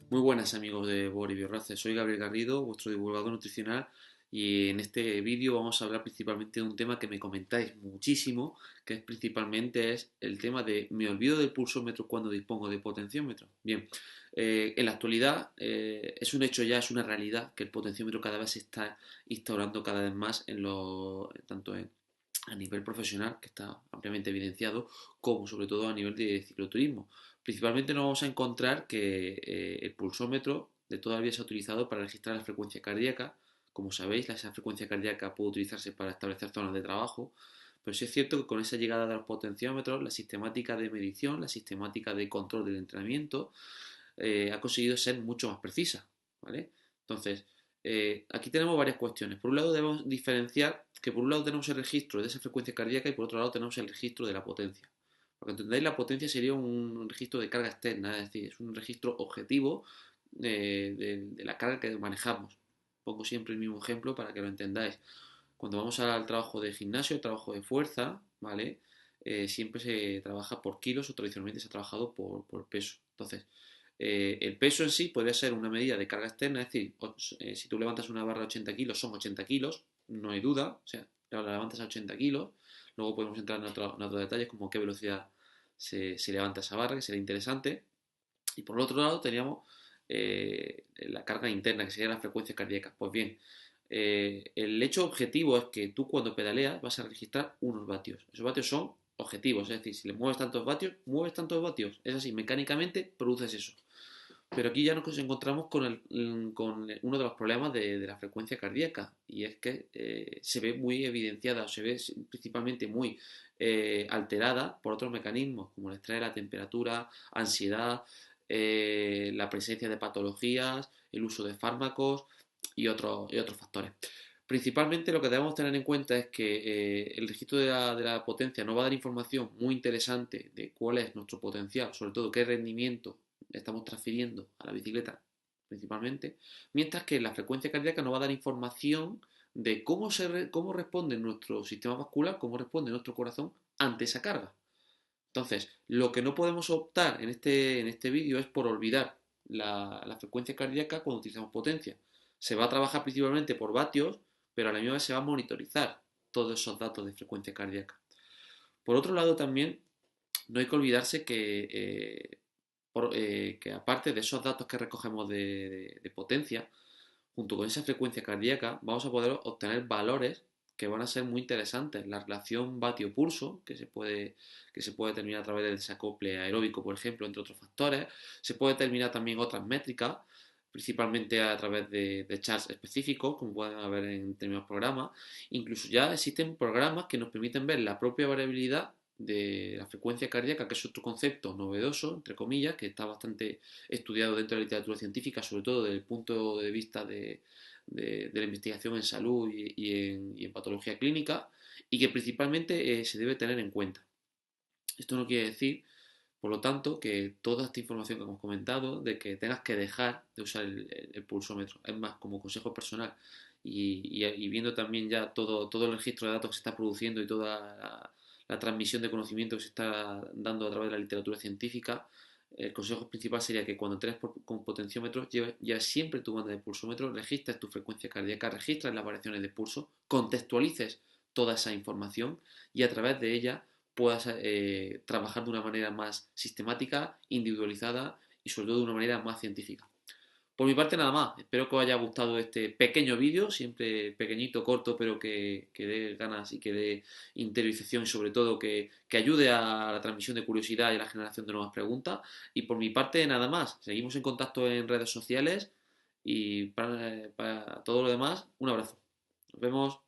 Muy buenas amigos de Bori Biorrace, soy Gabriel Garrido, vuestro divulgador nutricional y en este vídeo vamos a hablar principalmente de un tema que me comentáis muchísimo, que es principalmente el tema de me olvido del pulsómetro cuando dispongo de potenciómetro. Bien, en la actualidad es un hecho ya, es una realidad que el potenciómetro cada vez se está instaurando cada vez más a nivel profesional, que está ampliamente evidenciado, como sobre todo a nivel de cicloturismo. Principalmente nos vamos a encontrar que el pulsómetro de toda la vida se ha utilizado para registrar la frecuencia cardíaca. Como sabéis, esa frecuencia cardíaca puede utilizarse para establecer zonas de trabajo, pero sí es cierto que con esa llegada de los potenciómetros, la sistemática de medición, la sistemática de control del entrenamiento, ha conseguido ser mucho más precisa. ¿Vale? Entonces, aquí tenemos varias cuestiones. Por un lado debemos diferenciar que por un lado tenemos el registro de esa frecuencia cardíaca y por otro lado tenemos el registro de la potencia. Para que entendáis, la potencia sería un registro de carga externa, es decir, es un registro objetivo de la carga que manejamos. Pongo siempre el mismo ejemplo para que lo entendáis. Cuando vamos al trabajo de gimnasio, trabajo de fuerza, ¿vale? Siempre se trabaja por kilos o tradicionalmente se ha trabajado por peso. Entonces, el peso en sí podría ser una medida de carga externa, es decir, si tú levantas una barra de 80 kilos, son 80 kilos, no hay duda, o sea, la levantas a 80 kilos, luego podemos entrar en otros detalles como qué velocidad se levanta esa barra, que sería interesante, y por el otro lado teníamos la carga interna, que sería la frecuencia cardíaca. Pues bien, el hecho objetivo es que tú cuando pedaleas vas a registrar unos vatios. Esos vatios son objetivos, es decir, si le mueves tantos vatios, mueves tantos vatios. Es así, mecánicamente produces eso. Pero aquí ya nos encontramos con uno de los problemas de la frecuencia cardíaca y es que se ve muy evidenciada o se ve principalmente muy alterada por otros mecanismos como el estrés, la temperatura, ansiedad, la presencia de patologías, el uso de fármacos y otros factores. Principalmente lo que debemos tener en cuenta es que el registro de la potencia nos va a dar información muy interesante de cuál es nuestro potencial, sobre todo qué rendimiento estamos transfiriendo a la bicicleta principalmente, mientras que la frecuencia cardíaca nos va a dar información de cómo responde nuestro sistema vascular, cómo responde nuestro corazón ante esa carga. Entonces, lo que no podemos optar en este vídeo es por olvidar la frecuencia cardíaca cuando utilizamos potencia. Se va a trabajar principalmente por vatios, pero a la misma vez se va a monitorizar todos esos datos de frecuencia cardíaca. Por otro lado, también no hay que olvidarse que aparte de esos datos que recogemos de potencia, junto con esa frecuencia cardíaca, vamos a poder obtener valores que van a ser muy interesantes. La relación vatio-pulso, que se puede determinar a través del desacople aeróbico, por ejemplo, entre otros factores. Se puede determinar también otras métricas, principalmente a través de charts específicos, como pueden haber en determinados programas. Incluso ya existen programas que nos permiten ver la propia variabilidad de la frecuencia cardíaca, que es otro concepto novedoso, entre comillas, que está bastante estudiado dentro de la literatura científica, sobre todo desde el punto de vista de la investigación en salud y en patología clínica, y que principalmente se debe tener en cuenta. Esto no quiere decir, por lo tanto, que toda esta información que hemos comentado, de que tengas que dejar de usar el pulsómetro, es más, como consejo personal, y viendo también ya todo el registro de datos que se está produciendo y toda la transmisión de conocimiento que se está dando a través de la literatura científica, el consejo principal sería que cuando entrenes con potenciómetros, lleves siempre tu banda de pulsómetro, registres tu frecuencia cardíaca, registres las variaciones de pulso, contextualices toda esa información y a través de ella puedas trabajar de una manera más sistemática, individualizada y sobre todo de una manera más científica. Por mi parte nada más, espero que os haya gustado este pequeño vídeo, siempre pequeñito, corto, pero que dé ganas y que dé interiorización y sobre todo que ayude a la transmisión de curiosidad y a la generación de nuevas preguntas. Y por mi parte nada más, seguimos en contacto en redes sociales y para todo lo demás, un abrazo. Nos vemos.